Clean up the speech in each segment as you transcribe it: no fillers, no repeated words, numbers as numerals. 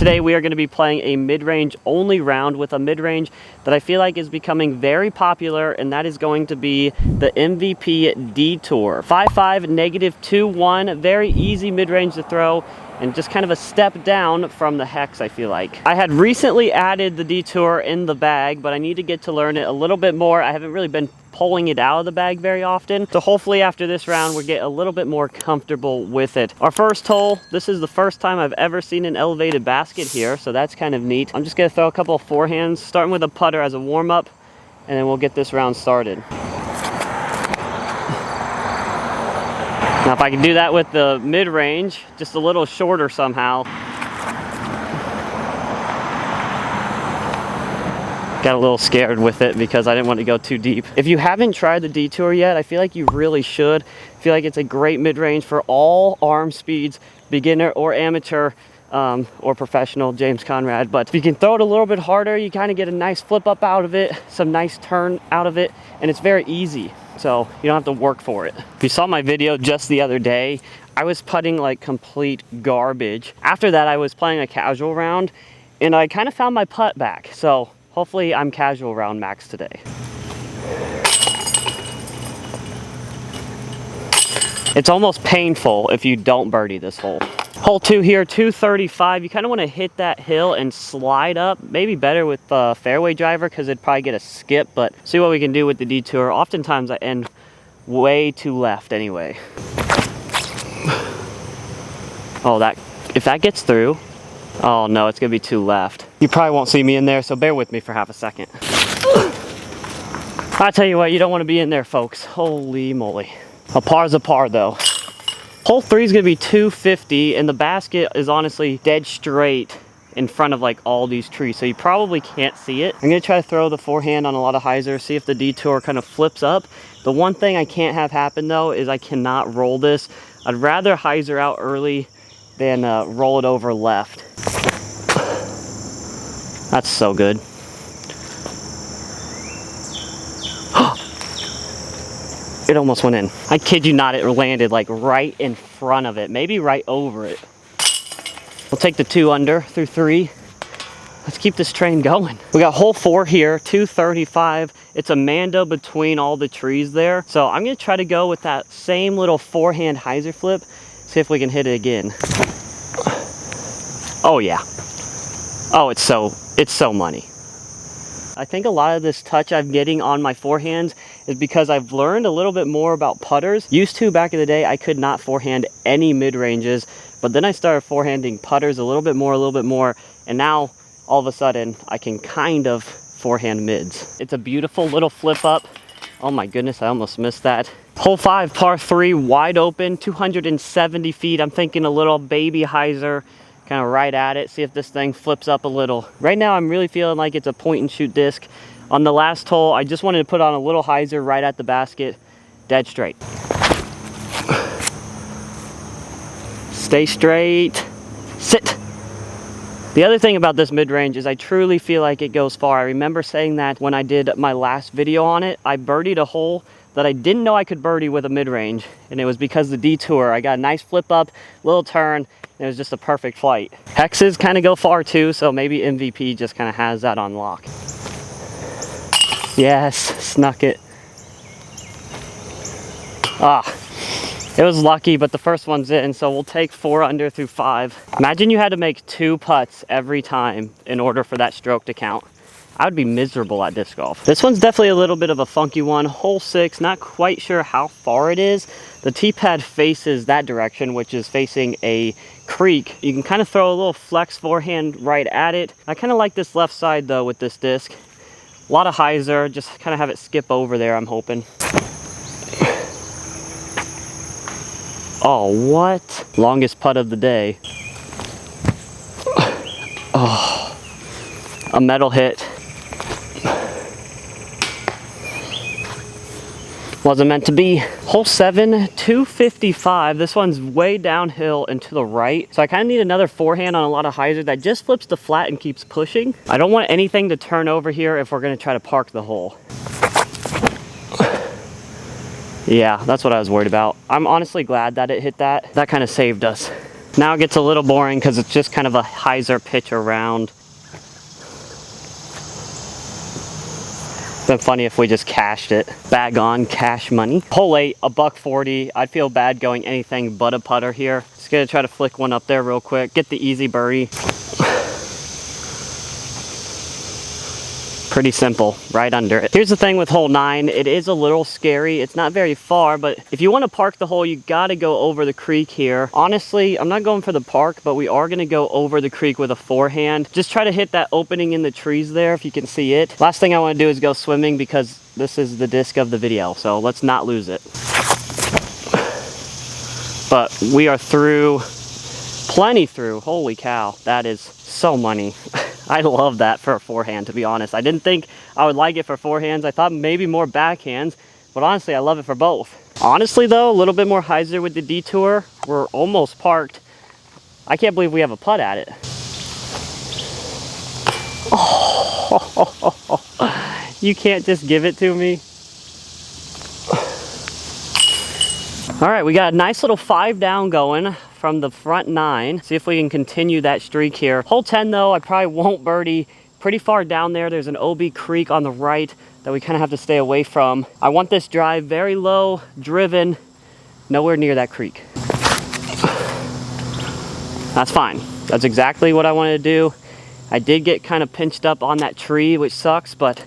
Today we are going to be playing a mid-range only round with a mid-range that I feel like is becoming very popular, and that is going to be the MVP Detour. 5.5, -2.1, very easy mid-range to throw, and just kind of a step down from the Hex, I feel like. I had recently added the Detour in the bag, but I need to get to learn it a little bit more. I haven't really been pulling it out of the bag very often. So hopefully after this round, we'll get a little bit more comfortable with it. Our first hole, this is the first time I've ever seen an elevated basket here, so that's kind of neat. I'm just gonna throw a couple of forehands, starting with a putter as a warm-up, and then we'll get this round started. Now if I can do that with the mid-range, just a little shorter somehow. Got a little scared with it because I didn't want to go too deep. If you haven't tried the Detour yet, I feel like you really should. I feel like it's a great mid-range for all arm speeds, beginner or amateur, or professional, James Conrad. But if you can throw it a little bit harder, you kind of get a nice flip up out of it, some nice turn out of it, and it's very easy. So you don't have to work for it. If you saw my video just the other day, I was putting like complete garbage. After that, I was playing a casual round, and I kind of found my putt back. So hopefully I'm casual round max today. It's almost painful if you don't birdie this hole. Hole 2 here, 235. You kind of want to hit that hill and slide up. Maybe better with a fairway driver because it'd probably get a skip, but see what we can do with the Detour. Oftentimes I end way too left anyway. Oh, if that gets through, oh no, it's gonna be too left. You probably won't see me in there, so bear with me for half a second. I tell you what, you don't want to be in there, folks. Holy moly. A par's a par though. Hole 3 is gonna be 250, and the basket is honestly dead straight in front of like all these trees, so you probably can't see it. I'm gonna try to throw the forehand on a lot of hyzer, see if the Detour kind of flips up. The one thing I can't have happen though is I cannot roll this. I'd rather hyzer out early than roll it over left. That's so good. It almost went in. I kid you not, it landed like right in front of it, maybe right over it. We'll take the 2 under through 3. Let's keep this train going. We got hole 4 here, 235. It's a Mando between all the trees there. So I'm gonna try to go with that same little forehand hyzer flip, see if we can hit it again. Oh yeah. Oh, it's so money. I think a lot of this touch I'm getting on my forehands is because I've learned a little bit more about putters. Used to, back in the day, I could not forehand any mid-ranges, but then I started forehanding putters a little bit more, and now, all of a sudden, I can kind of forehand mids. It's a beautiful little flip up. Oh my goodness, I almost missed that. Hole 5, par 3, wide open, 270 feet. I'm thinking a little baby hyzer, kind of right at it, see if this thing flips up a little. Right now I'm really feeling like it's a point and shoot disc. On the last hole, I just wanted to put on a little hyzer right at the basket, dead straight. Stay straight, sit. The other thing about this mid-range is I truly feel like it goes far. I remember saying that when I did my last video on it. I birdied a hole that I didn't know I could birdie with a mid-range, and it was because the Detour. I got a nice flip up, little turn, and it was just a perfect flight. Hexes kind of go far too, so maybe MVP just kind of has that on lock. Yes, snuck it. Ah, it was lucky, but the first one's in, so we'll take 4 under through 5. Imagine you had to make 2 putts every time in order for that stroke to count. I would be miserable at disc golf. This one's definitely a little bit of a funky one. Hole 6, not quite sure how far it is. The tee pad faces that direction, which is facing a creek. You can kind of throw a little flex forehand right at it. I kind of like this left side though with this disc. A lot of hyzer, just kind of have it skip over there, I'm hoping. Oh, what? Longest putt of the day. Oh, a metal hit. Wasn't meant to be. Hole 7, 255. This one's way downhill and to the right. So I kind of need another forehand on a lot of hyzer that just flips the flat and keeps pushing. I don't want anything to turn over here if we're going to try to park the hole. Yeah, that's what I was worried about. I'm honestly glad that it hit that. That kind of saved us. Now it gets a little boring because it's just kind of a hyzer pitch around. Been funny if we just cashed it. Bag on, cash money. Hole 8, $140. I'd feel bad going anything but a putter here. Just gonna try to flick one up there real quick. Get the easy birdie. Pretty simple, right under it. Here's the thing with hole 9, it is a little scary. It's not very far, but if you want to park the hole, you gotta go over the creek here. Honestly, I'm not going for the park, but we are gonna go over the creek with a forehand. Just try to hit that opening in the trees there if you can see it. Last thing I want to do is go swimming because this is the disc of the video, so let's not lose it. But we are through, plenty through. Holy cow, that is so money. I love that for a forehand, to be honest. I didn't think I would like it for forehands. I thought maybe more backhands, but honestly, I love it for both. Honestly though, a little bit more hyzer with the Detour. We're almost parked. I can't believe we have a putt at it. Oh, you can't just give it to me. All right, we got a nice little 5 down going from the front 9. See if we can continue that streak here. Hole 10 though, I probably won't birdie. Pretty far down there, there's an OB creek on the right that we kind of have to stay away from. I want this drive very low, driven, nowhere near that creek. That's fine. That's exactly what I wanted to do. I did get kind of pinched up on that tree, which sucks, but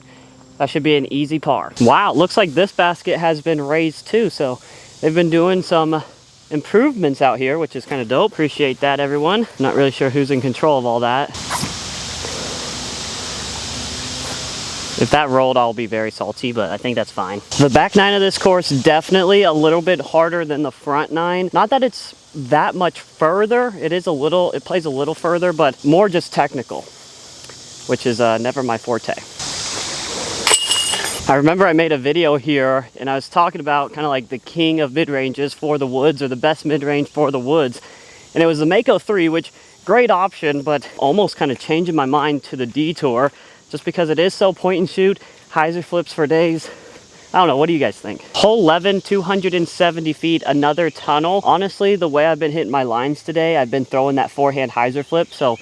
that should be an easy par. Wow, it looks like this basket has been raised too, so they've been doing some improvements out here, which is kind of dope. Appreciate that, everyone. Not really sure who's in control of all that. If that rolled, I'll be very salty, but I think that's fine. The back 9 of this course, definitely a little bit harder than the front 9. Not that it's that much further. It is a little, it plays a little further, but more just technical, which is never my forte. I remember I made a video here and I was talking about kind of like the king of mid-ranges for the woods, or the best mid-range for the woods. And it was the Mako 3, which great option, but almost kind of changing my mind to the Detour just because it is so point and shoot, hyzer flips for days. I don't know, what do you guys think? Hole 11, 270 feet, another tunnel. Honestly, the way I've been hitting my lines today, I've been throwing that forehand hyzer flip, so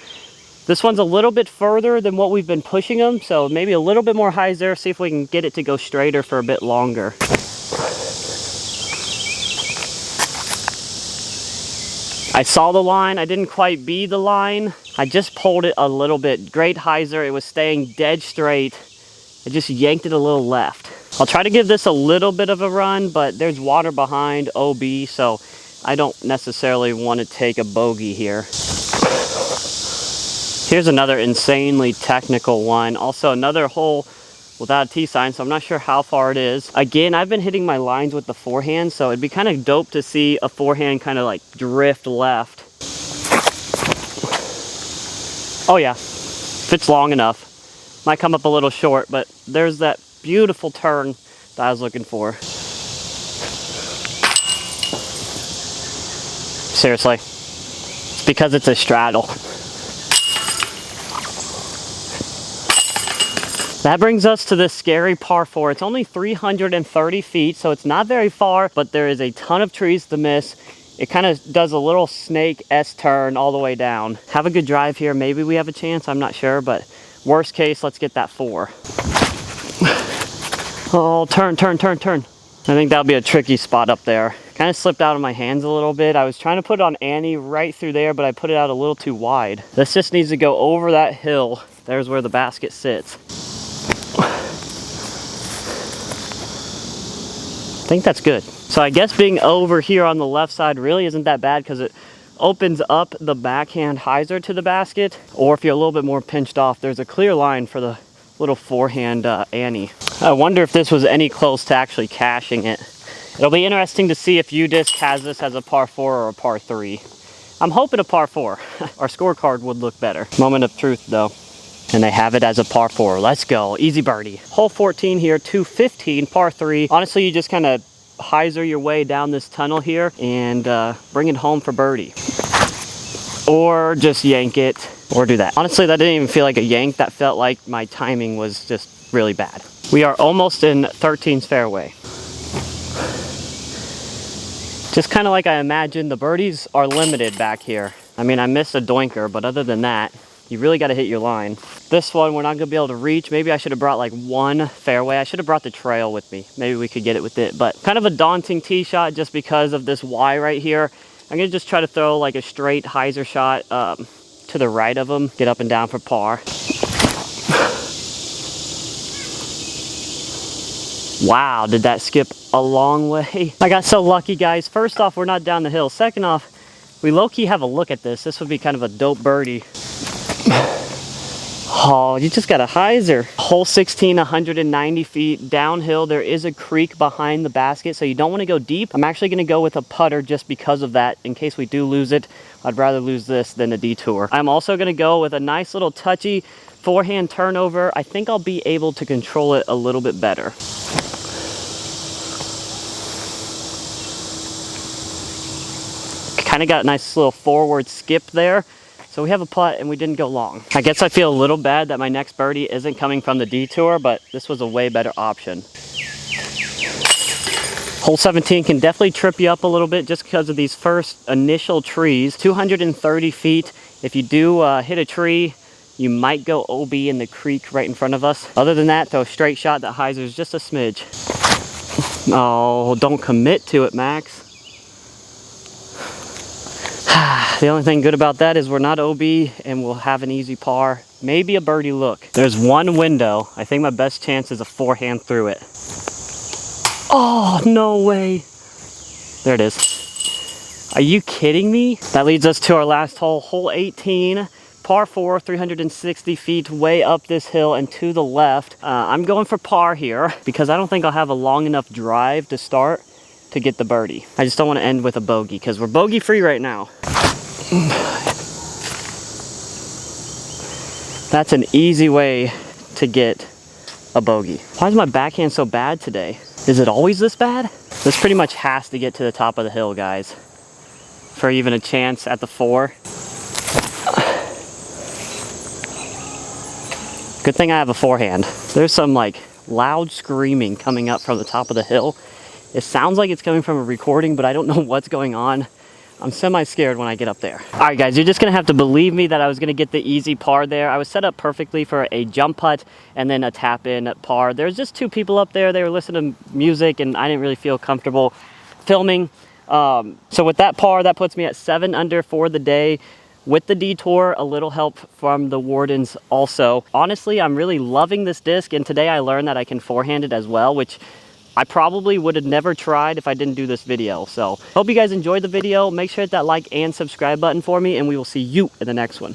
this one's a little bit further than what we've been pushing them, so maybe a little bit more hyzer, see if we can get it to go straighter for a bit longer. I saw the line, I didn't quite be the line. I just pulled it a little bit. Great hyzer, it was staying dead straight. I just yanked it a little left. I'll try to give this a little bit of a run, but there's water behind OB, so I don't necessarily want to take a bogey here. Here's another insanely technical one. Also another hole without a T sign, so I'm not sure how far it is. Again, I've been hitting my lines with the forehand, so it'd be kind of dope to see a forehand kind of like drift left. Oh yeah, if it's long enough. Might come up a little short, but there's that beautiful turn that I was looking for. Seriously, it's because it's a straddle. That brings us to this scary par 4. It's only 330 feet, so it's not very far, but there is a ton of trees to miss. It kind of does a little snake S-turn all the way down. Have a good drive here. Maybe we have a chance. I'm not sure, but worst case, let's get that 4. Oh, turn, turn, turn, turn. I think that'll be a tricky spot up there. Kind of slipped out of my hands a little bit. I was trying to put it on Annie right through there, but I put it out a little too wide. This just needs to go over that hill. There's where the basket sits. I think that's good. So I guess being over here on the left side really isn't that bad because it opens up the backhand hyzer to the basket. Or if you're a little bit more pinched off, there's a clear line for the little forehand Annie. I wonder if this was any close to actually cashing it. It'll be interesting to see if UDisc has this as a par 4 or a par 3. I'm hoping a par 4. Our scorecard would look better. Moment of truth though. And they have it as a par 4. Let's go. Easy birdie. Hole 14 here, 215, par 3. Honestly, you just kind of hyzer your way down this tunnel here and bring it home for birdie. Or just yank it, or do that. Honestly, that didn't even feel like a yank. That felt like my timing was just really bad. We are almost in 13's fairway. Just kind of like I imagined, the birdies are limited back here. I mean, I missed a doinker, but other than that, you really got to hit your line. This one, we're not going to be able to reach. Maybe I should have brought like one fairway. I should have brought the trail with me. Maybe we could get it with it, but kind of a daunting tee shot just because of this Y right here. I'm going to just try to throw like a straight hyzer shot to the right of him. Get up and down for par. Wow, did that skip a long way? I got so lucky, guys. First off, we're not down the hill. Second off, we low-key have a look at this. This would be kind of a dope birdie. Oh, you just got a hyzer. Hole 16, 190 feet downhill. There is a creek behind the basket, so you don't want to go deep. I'm actually going to go with a putter just because of that. In case we do lose it, I'd rather lose this than a detour. I'm also going to go with a nice little touchy forehand turnover. I think I'll be able to control it a little bit better. Kind of got a nice little forward skip there. So we have a putt and we didn't go long. I guess I feel a little bad that my next birdie isn't coming from the detour, but this was a way better option. Hole 17 can definitely trip you up a little bit just because of these first initial trees. 230 feet. If you do hit a tree, you might go OB in the creek right in front of us. Other than that, throw a straight shot. That hyzer's just a smidge. Oh, don't commit to it, Max. The only thing good about that is we're not OB and we'll have an easy par. Maybe a birdie look. There's one window. I think my best chance is a forehand through it. Oh, no way. There it is. Are you kidding me? That leads us to our last hole, hole 18. Par 4, 360 feet way up this hill and to the left. I'm going for par here because I don't think I'll have a long enough drive to start to get the birdie. I just don't want to end with a bogey because we're bogey free right now. That's an easy way to get a bogey. Why is my backhand so bad today? Is it always this bad? This pretty much has to get to the top of the hill, guys, for even a chance at the 4. Good thing I have a forehand. There's some like loud screaming coming up from the top of the hill. It sounds like it's coming from a recording, but I don't know what's going on. I'm semi-scared when I get up there. All right, guys, you're just gonna have to believe me that I was gonna get the easy par there. I was set up perfectly for a jump putt and then a tap in at par. There's just 2 people up there. They were listening to music and I didn't really feel comfortable filming. So with that par, that puts me at 7 under for the day. With the detour, a little help from the Wardens also. Honestly, I'm really loving this disc, and today I learned that I can forehand it as well, which I probably would have never tried if I didn't do this video. So hope you guys enjoyed the video. Make sure to hit that like and subscribe button for me, and we will see you in the next one.